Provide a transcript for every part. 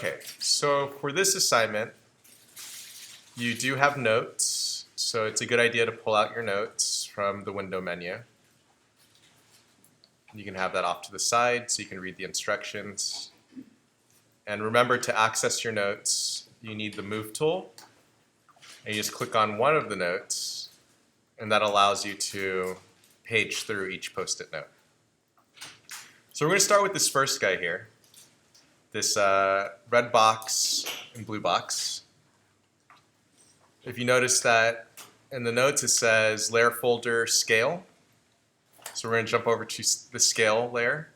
Okay, so for this assignment, you do have notes, so it's a good idea to pull out your notes from the window menu. You can have that off to the side so you can read the instructions. And remember, to access your notes, you need the Move tool, and you just click on one of the notes, and that allows you to page through each post-it note. So we're going to start with this first guy here, this red box and blue box. If you notice that in the notes it says layer folder scale, so we're going to jump over to the scale layer.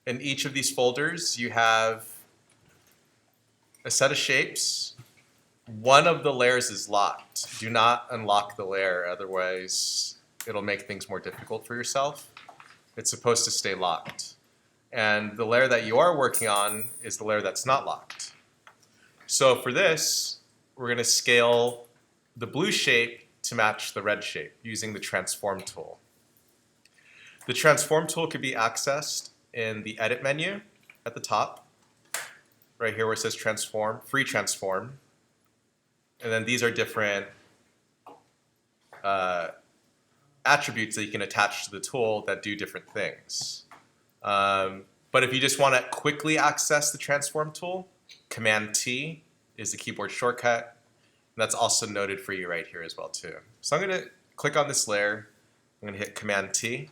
In each of these folders you have a set of shapes. One of the layers is locked. Do not unlock the layer, otherwise it'll make things more difficult for yourself. It's supposed to stay locked. And the layer that you are working on is the layer that's not locked. So for this, we're going to scale the blue shape to match the red shape using the Transform tool. The Transform tool can be accessed in the Edit menu at the top, right here where it says Transform, Free Transform. And then these are different attributes that you can attach to the tool that do different things. But if you just want to quickly access the Transform tool, Command-T is the keyboard shortcut. And that's also noted for you right here as well too. So I'm going to click on this layer. I'm going to hit Command-T.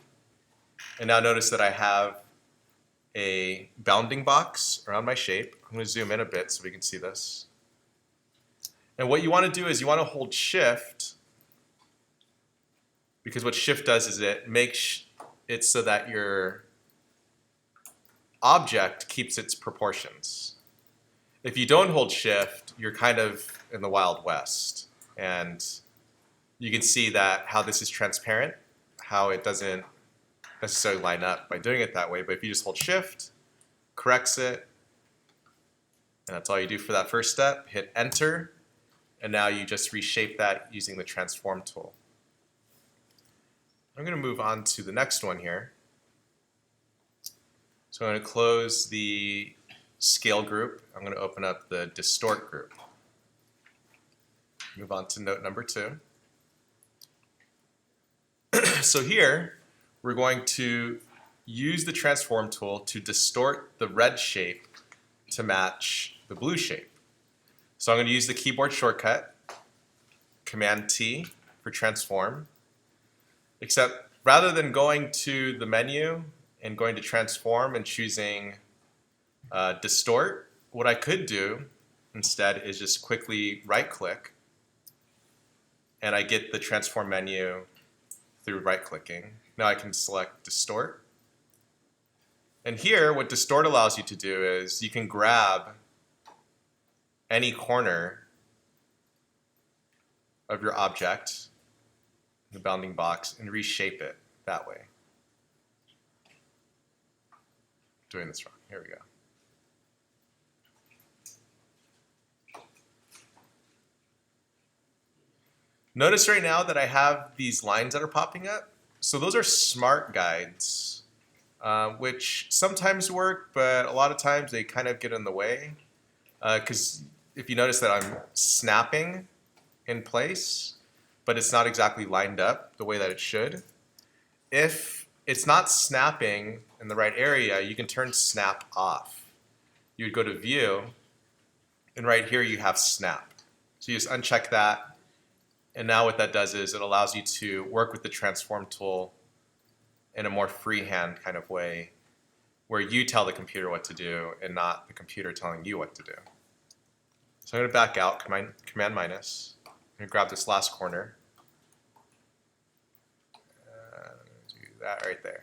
And now notice that I have a bounding box around my shape. I'm going to zoom in a bit so we can see this. And what you want to do is you want to hold Shift, because what Shift does is it makes it so that your object keeps its proportions. If you don't hold Shift, you're kind of in the Wild West. And you can see that how this is transparent, how it doesn't necessarily line up by doing it that way. But if you just hold Shift, corrects it, and that's all you do for that first step, hit Enter, and now you just reshape that using the Transform tool. I'm going to move on to the next one here. So I'm going to close the Scale group. I'm going to open up the Distort group. Move on to note number 2. So here, we're going to use the Transform tool to distort the red shape to match the blue shape. So I'm going to use the keyboard shortcut, Command-T for Transform, except rather than going to the menu and going to Transform and choosing Distort, what I could do instead is just quickly right-click, and I get the Transform menu through right-clicking. Now I can select Distort. And here, what Distort allows you to do is you can grab any corner of your object, the bounding box, and reshape it that way. Doing this wrong. Here we go. Notice right now that I have these lines that are popping up. So those are smart guides, which sometimes work, but a lot of times they kind of get in the way. Because if you notice that I'm snapping in place, but it's not exactly lined up the way that it should. If it's not snapping in the right area, you can turn snap off. You would go to View, and right here you have snap. So you just uncheck that. And now what that does is it allows you to work with the Transform tool in a more freehand kind of way, where you tell the computer what to do and not the computer telling you what to do. So I'm going to back out, Command minus. I'm going to grab this last corner. Do that right there.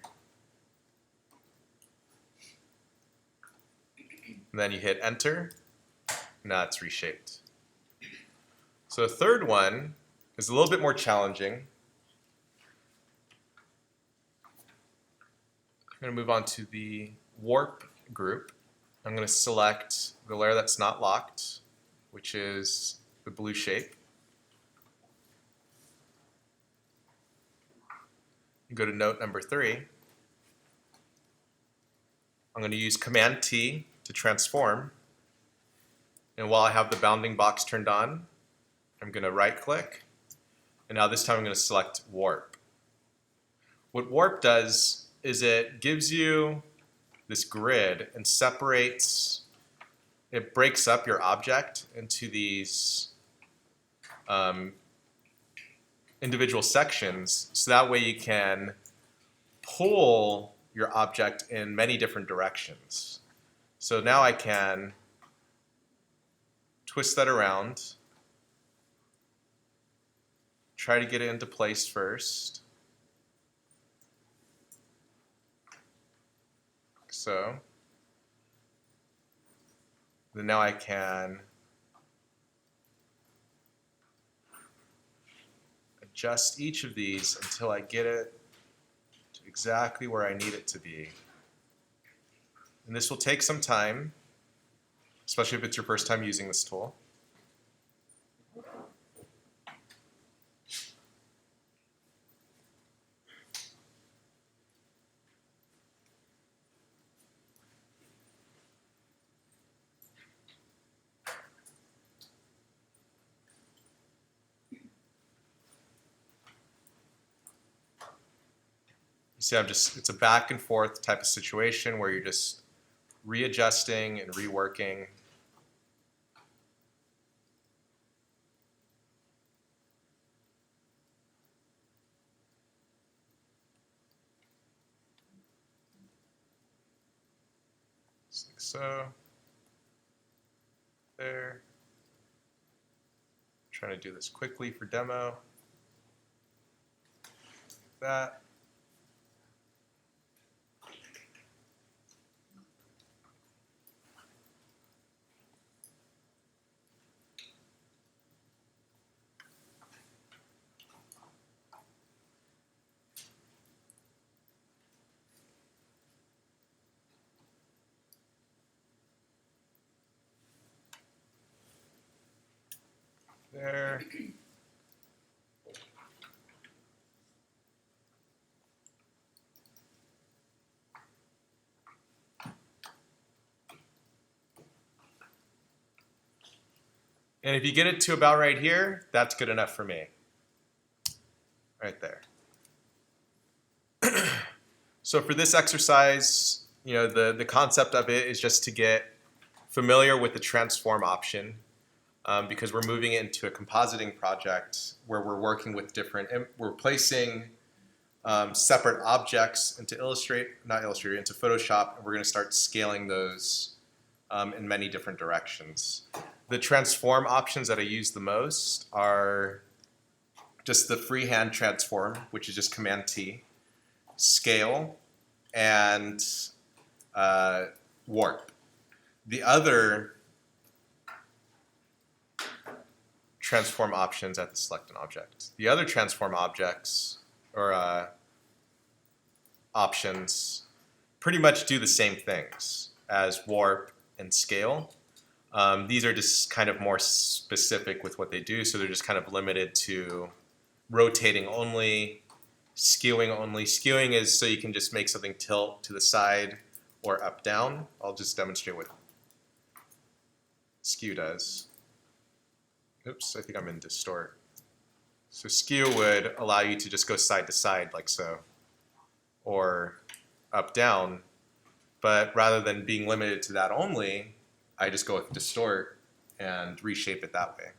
And then you hit Enter. Now it's reshaped. So the third one is a little bit more challenging. I'm going to move on to the Warp group. I'm going to select the layer that's not locked, which is the blue shape. Go to note number 3. I'm going to use Command-T to transform. And while I have the bounding box turned on, I'm going to right click. And now this time I'm going to select warp. What warp does is it gives you this grid and separates, it breaks up your object into these individual sections, so that way you can pull your object in many different directions. So now I can twist that around, try to get it into place first. So then now I can adjust each of these until I get it to exactly where I need it to be. And this will take some time, especially if it's your first time using this tool. You see, it's a back and forth type of situation where you're just readjusting and reworking. Just like so. There. Trying to do this quickly for demo. That. There. And if you get it to about right here, that's good enough for me. Right there. So for this exercise, the concept of it is just to get familiar with the transform option, because we're moving it into a compositing project where we're working with we're placing separate objects into into Photoshop, and we're going to start scaling those in many different directions. The transform options that I use the most are just the freehand transform, which is just Command T, scale, and warp. The other transform options, I have to select an object. The other transform objects or options pretty much do the same things as warp and scale. These are just kind of more specific with what they do, so they're just kind of limited to rotating only, skewing only. Skewing is so you can just make something tilt to the side or up down. I'll just demonstrate what skew does. Oops, I think I'm in distort. So skew would allow you to just go side to side like so, or up down, but rather than being limited to that only, I just go with distort and reshape it that way.